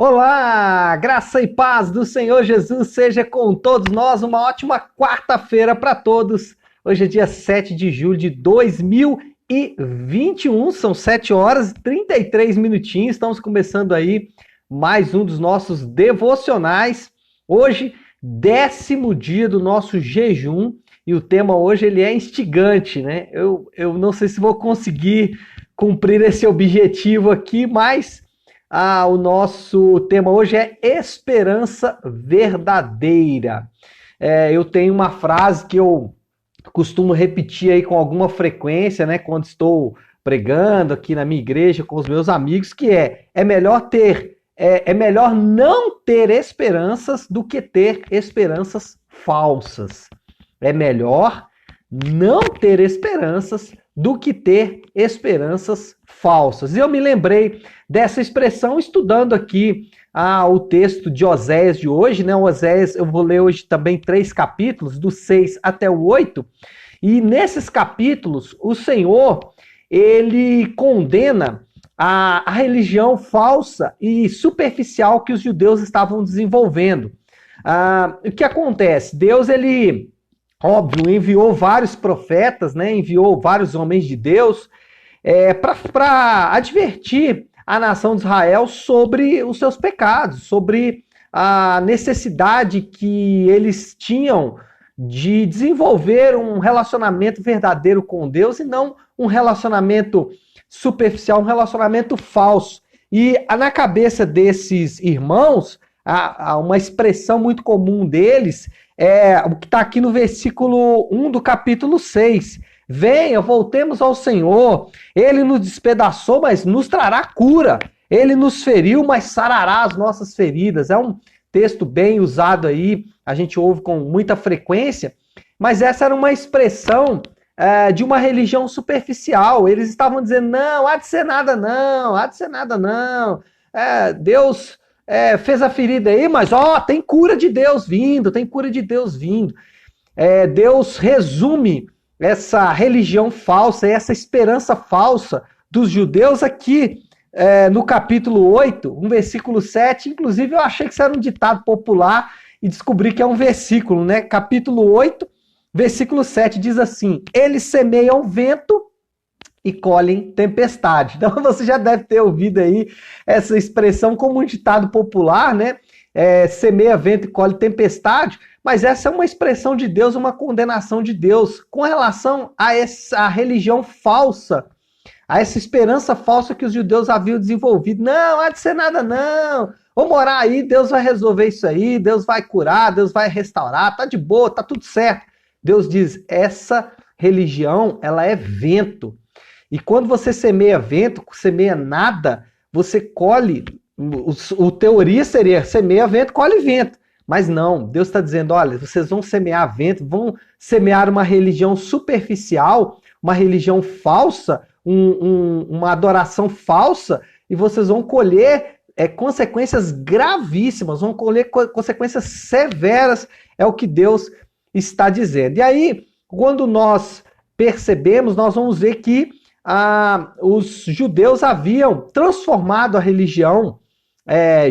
Olá, graça e paz do Senhor Jesus seja com todos nós. Uma ótima quarta-feira para todos. Hoje é dia 7 de julho de 2021, são 7 horas e 33 minutinhos. Estamos começando aí mais um dos nossos devocionais. Hoje, 10º dia do nosso jejum e o tema hoje ele é instigante, né? Eu não sei se vou conseguir cumprir esse objetivo aqui, mas o nosso tema hoje é esperança verdadeira. Eu tenho uma frase que eu costumo repetir aí com alguma frequência, né, quando estou pregando aqui na minha igreja com os meus amigos, que é melhor não ter esperanças do que ter esperanças falsas. É melhor não ter esperanças do que ter esperanças falsas. E eu me lembrei dessa expressão estudando aqui o texto de Oséias de hoje, né? Oséias, eu vou ler hoje também 3 capítulos, do 6 até o 8, e nesses capítulos o Senhor, ele condena a religião falsa e superficial que os judeus estavam desenvolvendo. O que acontece? Deus, ele, óbvio, enviou vários profetas, né? Enviou vários homens de Deus para advertir a nação de Israel sobre os seus pecados, sobre a necessidade que eles tinham de desenvolver um relacionamento verdadeiro com Deus e não um relacionamento superficial, um relacionamento falso. E na cabeça desses irmãos, uma expressão muito comum deles é o que está aqui no versículo 1 do capítulo 6. Venha, voltemos ao Senhor. Ele nos despedaçou, mas nos trará cura. Ele nos feriu, mas sarará as nossas feridas. É um texto bem usado aí, a gente ouve com muita frequência, mas essa era uma expressão de uma religião superficial. Eles estavam dizendo, não, há de ser nada não, há de ser nada não. Deus fez a ferida aí, mas tem cura de Deus vindo, tem cura de Deus vindo. Deus resume essa religião falsa, essa esperança falsa dos judeus aqui no capítulo 8, um versículo 7, inclusive eu achei que isso era um ditado popular e descobri que é um versículo, né? Capítulo 8, versículo 7 diz assim: eles semeiam vento e colhem tempestade. Então você já deve ter ouvido aí essa expressão como um ditado popular, né? Semeia vento e colhe tempestade, mas essa é uma expressão de Deus, uma condenação de Deus com relação a essa religião falsa, a essa esperança falsa que os judeus haviam desenvolvido. Não, há de ser nada não, vamos orar aí, Deus vai resolver isso aí, Deus vai curar, Deus vai restaurar, tá de boa, tá tudo certo. Deus diz, essa religião, ela é vento. E quando você semeia vento, semeia nada, você colhe, o teoria seria semeia vento, colhe vento. Mas não, Deus está dizendo, olha, vocês vão semear vento, vão semear uma religião superficial, uma religião falsa, uma adoração falsa, e vocês vão colher consequências gravíssimas, vão colher consequências severas, é o que Deus está dizendo. E aí, quando nós percebemos, nós vamos ver que os judeus haviam transformado a religião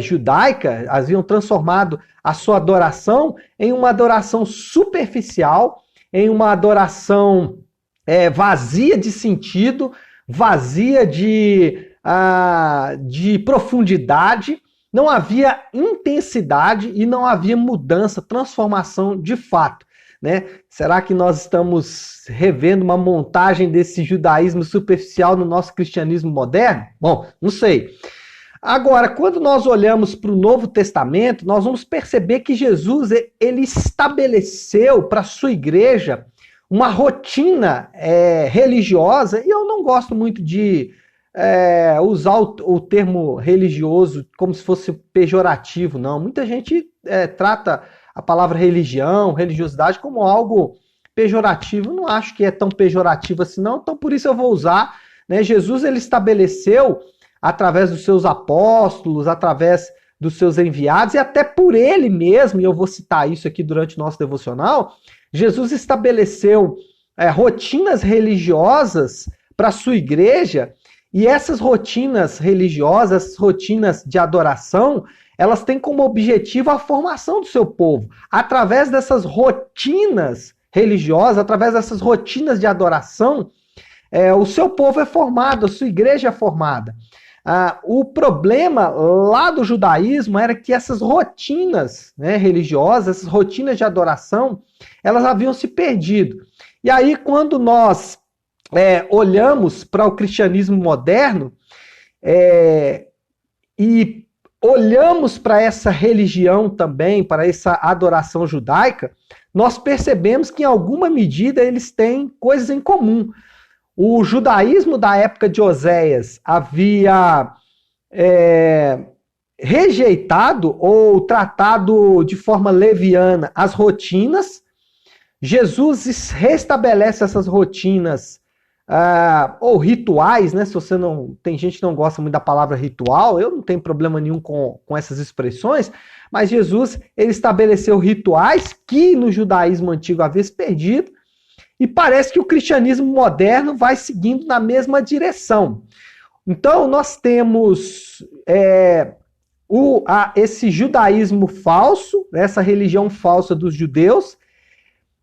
judaica, haviam transformado a sua adoração em uma adoração superficial, em uma adoração vazia de sentido, vazia de profundidade, não havia intensidade e não havia mudança, transformação de fato. Né? Será que nós estamos revendo uma montagem desse judaísmo superficial no nosso cristianismo moderno? Bom, não sei. Agora, quando nós olhamos para o Novo Testamento, nós vamos perceber que Jesus ele estabeleceu para a sua igreja uma rotina religiosa, e eu não gosto muito de usar o termo religioso como se fosse pejorativo, não. Muita gente trata a palavra religião, religiosidade como algo pejorativo. Eu não acho que é tão pejorativo assim, não. Então, por isso eu vou usar, né? Jesus, ele estabeleceu, através dos seus apóstolos, através dos seus enviados, e até por ele mesmo, e eu vou citar isso aqui durante o nosso devocional, Jesus estabeleceu rotinas religiosas para a sua igreja, E essas rotinas religiosas, essas rotinas de adoração, elas têm como objetivo a formação do seu povo. Através dessas rotinas religiosas, através dessas rotinas de adoração, o seu povo é formado, a sua igreja é formada. O problema lá do judaísmo era que essas rotinas, né, religiosas, essas rotinas de adoração, elas haviam se perdido. E aí, quando nós olhamos para o cristianismo moderno e olhamos para essa religião também, para essa adoração judaica, nós percebemos que em alguma medida eles têm coisas em comum. O judaísmo da época de Oséias havia rejeitado ou tratado de forma leviana as rotinas. Jesus restabelece essas rotinas ou rituais, né? Se você não tem gente que não gosta muito da palavra ritual, eu não tenho problema nenhum com essas expressões, mas Jesus ele estabeleceu rituais que no judaísmo antigo havia se perdido, e parece que o cristianismo moderno vai seguindo na mesma direção. Então nós temos esse judaísmo falso, essa religião falsa dos judeus,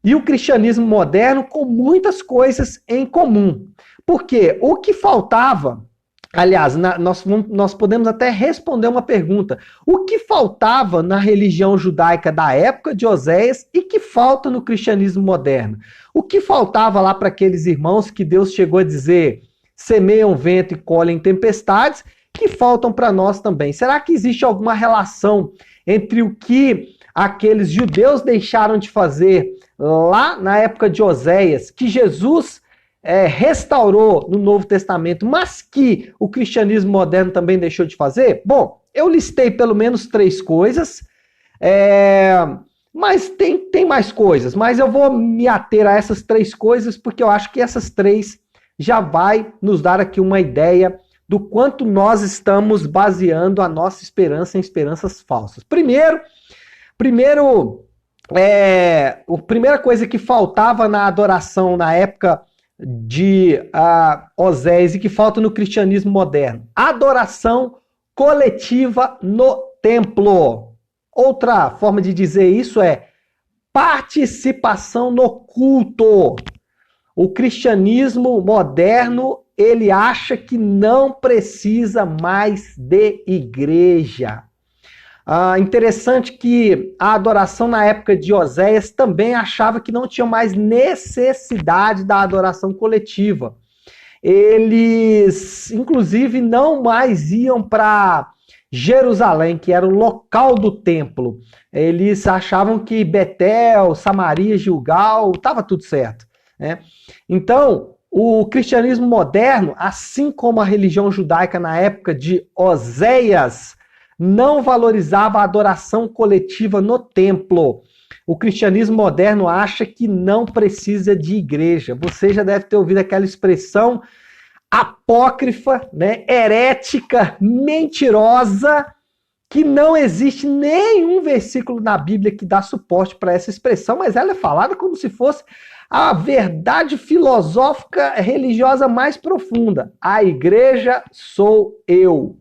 e o cristianismo moderno com muitas coisas em comum. Porque o que faltava, aliás, nós podemos até responder uma pergunta. O que faltava na religião judaica da época de Oséias e que falta no cristianismo moderno? O que faltava lá para aqueles irmãos que Deus chegou a dizer semeiam vento e colhem tempestades, que faltam para nós também? Será que existe alguma relação entre o que aqueles judeus deixaram de fazer lá na época de Oséias, que Jesus restaurou no Novo Testamento, mas que o cristianismo moderno também deixou de fazer? Bom, eu listei pelo menos 3 coisas, mas tem mais coisas, mas eu vou me ater a essas 3 coisas, porque eu acho que essas 3 já vai nos dar aqui uma ideia do quanto nós estamos baseando a nossa esperança em esperanças falsas. Primeira coisa que faltava na adoração na época de Oséias e que falta no cristianismo moderno: adoração coletiva no templo. Outra forma de dizer isso é participação no culto. O cristianismo moderno, ele acha que não precisa mais de igreja. Interessante que a adoração na época de Oséias também achava que não tinha mais necessidade da adoração coletiva. Eles, inclusive, não mais iam para Jerusalém, que era o local do templo. Eles achavam que Betel, Samaria, Gilgal, estava tudo certo, né? Então, o cristianismo moderno, assim como a religião judaica na época de Oséias, não valorizava a adoração coletiva no templo. O cristianismo moderno acha que não precisa de igreja. Você já deve ter ouvido aquela expressão apócrifa, né, herética, mentirosa, que não existe nenhum versículo na Bíblia que dá suporte para essa expressão, mas ela é falada como se fosse a verdade filosófica religiosa mais profunda. A igreja sou eu.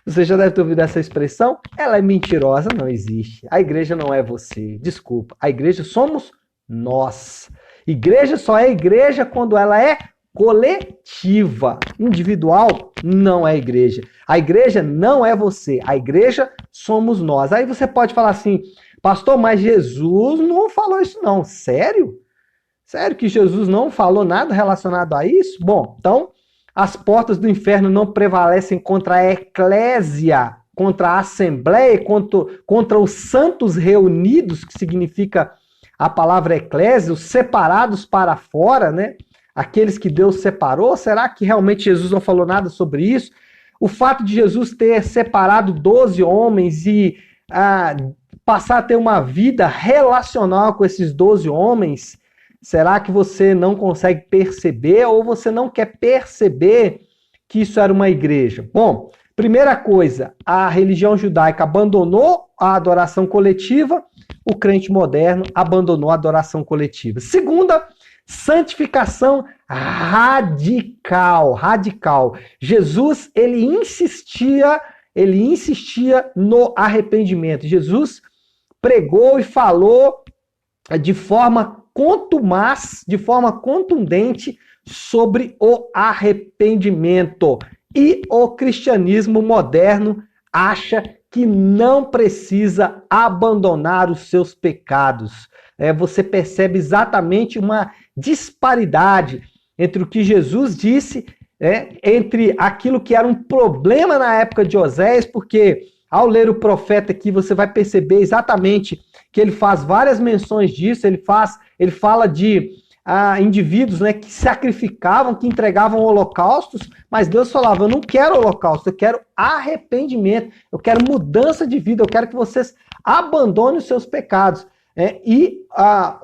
Você já deve ter ouvido essa expressão? Ela é mentirosa, não existe. A igreja não é você. Desculpa. A igreja somos nós. Igreja só é igreja quando ela é coletiva. Individual não é igreja. A igreja não é você. A igreja somos nós. Aí você pode falar assim: pastor, mas Jesus não falou isso não. Sério? Sério que Jesus não falou nada relacionado a isso? Bom, então as portas do inferno não prevalecem contra a eclésia, contra a assembleia, contra os santos reunidos, que significa a palavra eclésia, os separados para fora, né? Aqueles que Deus separou. Será que realmente Jesus não falou nada sobre isso? O fato de Jesus ter separado 12 homens e passar a ter uma vida relacional com esses 12 homens, será que você não consegue perceber ou você não quer perceber que isso era uma igreja? Bom, primeira coisa, a religião judaica abandonou a adoração coletiva, o crente moderno abandonou a adoração coletiva. Segunda, santificação radical, radical. Jesus, ele insistia no arrependimento. Jesus pregou e falou de forma contumaz, de forma contundente sobre o arrependimento. E o cristianismo moderno acha que não precisa abandonar os seus pecados. Você percebe exatamente uma disparidade entre o que Jesus disse, entre aquilo que era um problema na época de Oséias, porque ao ler o profeta aqui você vai perceber exatamente que ele faz várias menções disso, ele fala de indivíduos, né, que sacrificavam, que entregavam holocaustos, mas Deus falava, eu não quero holocausto, eu quero arrependimento, eu quero mudança de vida, eu quero que vocês abandonem os seus pecados.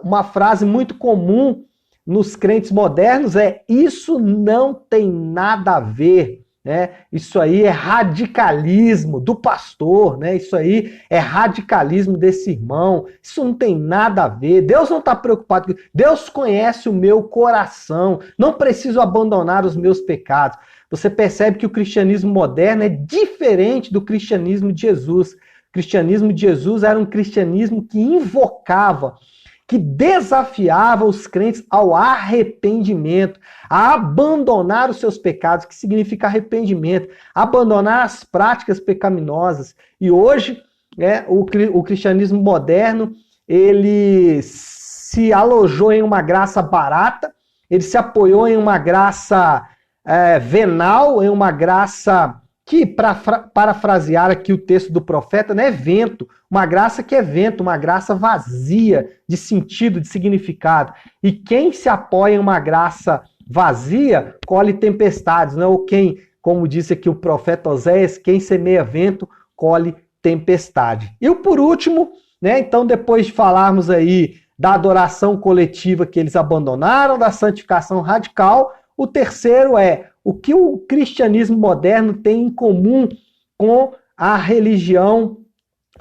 Uma frase muito comum nos crentes modernos é: isso não tem nada a ver, né? Isso aí é radicalismo do pastor, né? Isso aí é radicalismo desse irmão, isso não tem nada a ver, Deus não está preocupado, Deus conhece o meu coração, não preciso abandonar os meus pecados. Você percebe que o cristianismo moderno é diferente do cristianismo de Jesus. O cristianismo de Jesus era um cristianismo que invocava, que desafiava os crentes ao arrependimento, a abandonar os seus pecados, que significa arrependimento, abandonar as práticas pecaminosas. E hoje, o cristianismo moderno, ele se alojou em uma graça barata, ele se apoiou em uma graça venal, em uma graça que, para parafrasear aqui o texto do profeta, não é vento, uma graça que é vento, uma graça vazia de sentido, de significado. E quem se apoia em uma graça vazia, colhe tempestades, né? Ou quem, como disse aqui o profeta Oséias, quem semeia vento, colhe tempestade. E por último, né? Então depois de falarmos aí da adoração coletiva que eles abandonaram, da santificação radical, o terceiro é o que o cristianismo moderno tem em comum com a religião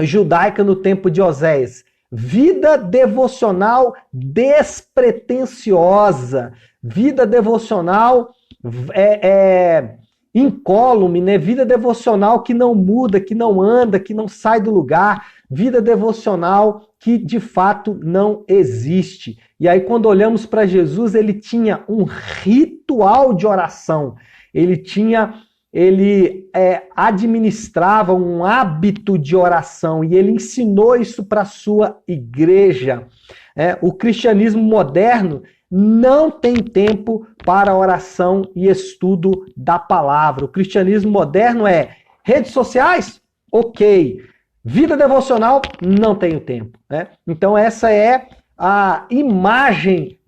judaica no tempo de Oséias. Vida devocional despretensiosa, vida devocional incólume, né? Vida devocional que não muda, que não anda, que não sai do lugar, vida devocional que de fato não existe. E aí quando olhamos para Jesus, ele tinha um ritual de oração, ele administrava um hábito de oração e ele ensinou isso para a sua igreja. O cristianismo moderno não tem tempo para oração e estudo da palavra. O cristianismo moderno é redes sociais? Ok. Vida devocional? Não tenho tempo. Então essa é a imagem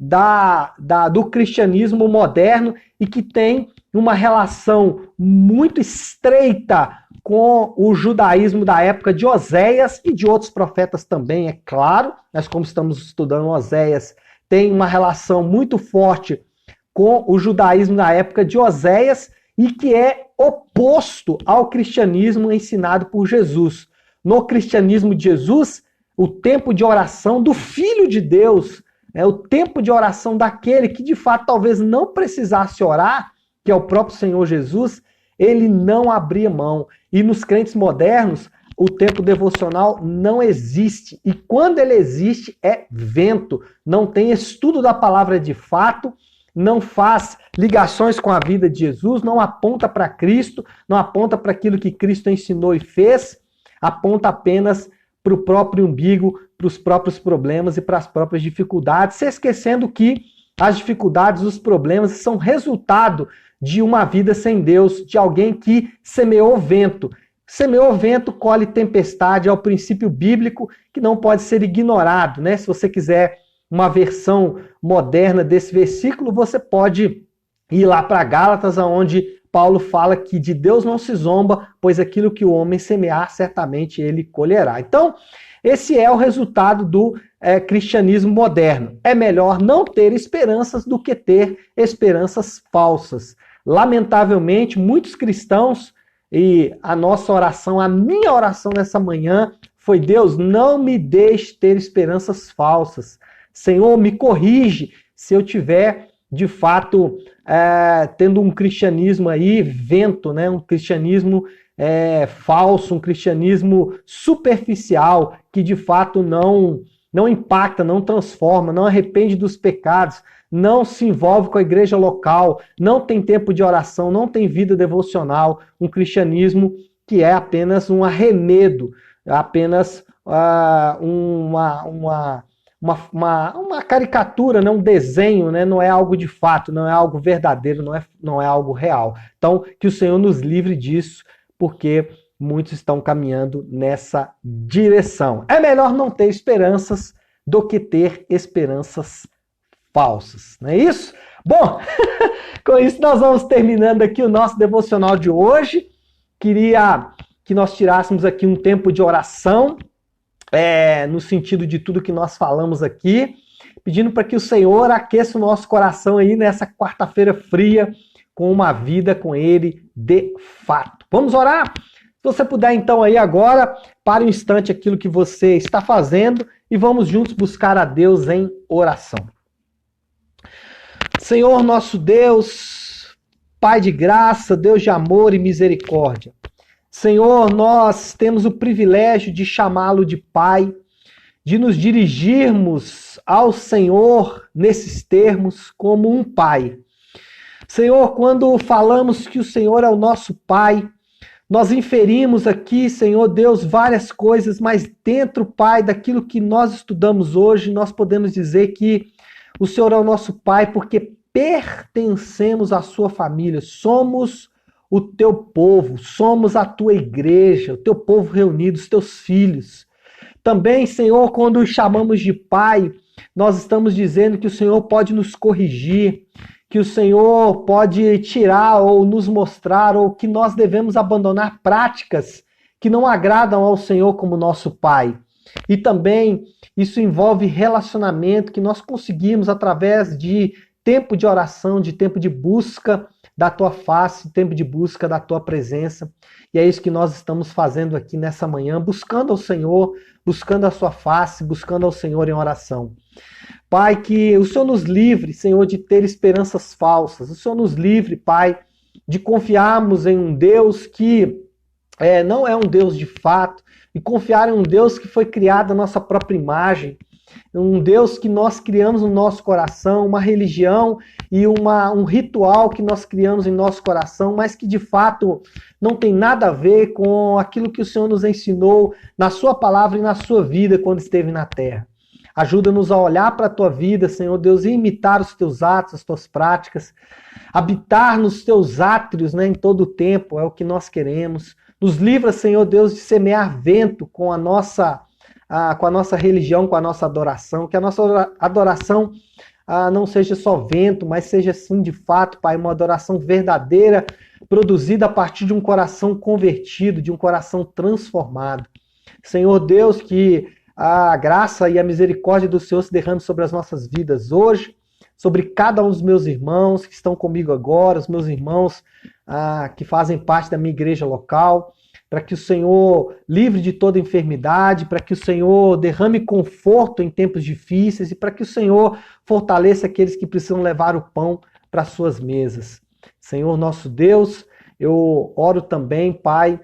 do cristianismo moderno e que tem uma relação muito estreita com o judaísmo da época de Oséias e de outros profetas também, é claro. Mas como estamos estudando Oséias, tem uma relação muito forte com o judaísmo da época de Oséias e que é oposto ao cristianismo ensinado por Jesus. No cristianismo de Jesus, o tempo de oração do Filho de Deus, o tempo de oração daquele que de fato talvez não precisasse orar, que é o próprio Senhor Jesus, ele não abria mão. E nos crentes modernos, o tempo devocional não existe. E quando ele existe, é vento. Não tem estudo da palavra de fato, não faz ligações com a vida de Jesus, não aponta para Cristo, não aponta para aquilo que Cristo ensinou e fez, aponta apenas para o próprio umbigo, para os próprios problemas e para as próprias dificuldades, se esquecendo que as dificuldades, os problemas são resultado de uma vida sem Deus, de alguém que semeou vento. Semeou vento, colhe tempestade, é o princípio bíblico que não pode ser ignorado, né? Se você quiser uma versão moderna desse versículo, você pode ir lá para Gálatas, onde Paulo fala que de Deus não se zomba, pois aquilo que o homem semear, certamente ele colherá. Então, esse é o resultado do cristianismo moderno. É melhor não ter esperanças do que ter esperanças falsas. Lamentavelmente, muitos cristãos, e a nossa oração, a minha oração nessa manhã foi: Deus, não me deixe ter esperanças falsas. Senhor, me corrige se eu tiver de fato, tendo um cristianismo aí vento, né? Um cristianismo falso, um cristianismo superficial, que de fato não impacta, não transforma, não arrepende dos pecados, não se envolve com a igreja local, não tem tempo de oração, não tem vida devocional, um cristianismo que é apenas um arremedo, apenas uma caricatura, né? Um desenho, né? Não é algo de fato, não é algo verdadeiro, não é algo real. Então, que o Senhor nos livre disso, porque muitos estão caminhando nessa direção. É melhor não ter esperanças do que ter esperanças falsas, não é isso? Bom, com isso nós vamos terminando aqui o nosso devocional de hoje. Queria que nós tirássemos aqui um tempo de oração, no sentido de tudo que nós falamos aqui, pedindo para que o Senhor aqueça o nosso coração aí nessa quarta-feira fria, com uma vida com Ele de fato. Vamos orar? Se você puder então aí agora, pare um instante aquilo que você está fazendo e vamos juntos buscar a Deus em oração. Senhor nosso Deus, Pai de graça, Deus de amor e misericórdia. Senhor, nós temos o privilégio de chamá-lo de Pai, de nos dirigirmos ao Senhor nesses termos como um Pai. Senhor, quando falamos que o Senhor é o nosso Pai, nós inferimos aqui, Senhor Deus, várias coisas, mas dentro, Pai, daquilo que nós estudamos hoje, nós podemos dizer que o Senhor é o nosso Pai porque pertencemos à sua família, somos o teu povo, somos a tua igreja, o teu povo reunido, os teus filhos. Também, Senhor, quando chamamos de Pai, nós estamos dizendo que o Senhor pode nos corrigir, que o Senhor pode tirar ou nos mostrar, ou que nós devemos abandonar práticas que não agradam ao Senhor como nosso Pai. E também isso envolve relacionamento que nós conseguimos através de tempo de oração, de tempo de busca da tua face, tempo de busca da tua presença. E é isso que nós estamos fazendo aqui nessa manhã, buscando ao Senhor, buscando a sua face, buscando ao Senhor em oração. Pai, que o Senhor nos livre, Senhor, de ter esperanças falsas. O Senhor nos livre, Pai, de confiarmos em um Deus que não é um Deus de fato, e confiar em um Deus que foi criado à nossa própria imagem, um Deus que nós criamos no nosso coração, uma religião e um ritual que nós criamos em nosso coração, mas que de fato não tem nada a ver com aquilo que o Senhor nos ensinou na sua palavra e na sua vida quando esteve na terra. Ajuda-nos a olhar para a tua vida, Senhor Deus, e imitar os teus atos, as tuas práticas, habitar nos teus átrios, né, em todo o tempo, é o que nós queremos. Nos livra, Senhor Deus, de semear vento com a nossa religião, com a nossa adoração, que a nossa adoração não seja só vento, mas seja sim, de fato, Pai, uma adoração verdadeira, produzida a partir de um coração convertido, de um coração transformado. Senhor Deus, que a graça e a misericórdia do Senhor se derrame sobre as nossas vidas hoje, sobre cada um dos meus irmãos que estão comigo agora, os meus irmãos que fazem parte da minha igreja local, para que o Senhor livre de toda enfermidade, para que o Senhor derrame conforto em tempos difíceis e para que o Senhor fortaleça aqueles que precisam levar o pão para suas mesas. Senhor nosso Deus, eu oro também, Pai,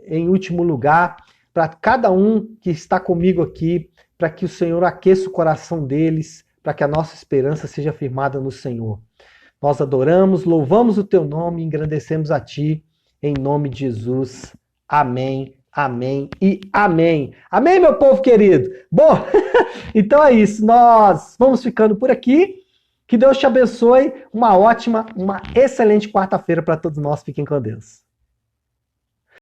em último lugar, para cada um que está comigo aqui, para que o Senhor aqueça o coração deles, para que a nossa esperança seja firmada no Senhor. Nós adoramos, louvamos o teu nome e engrandecemos a ti, em nome de Jesus. Amém, amém e amém. Amém, meu povo querido? Bom, então é isso. Nós vamos ficando por aqui. Que Deus te abençoe. Uma excelente quarta-feira para todos nós. Fiquem com Deus.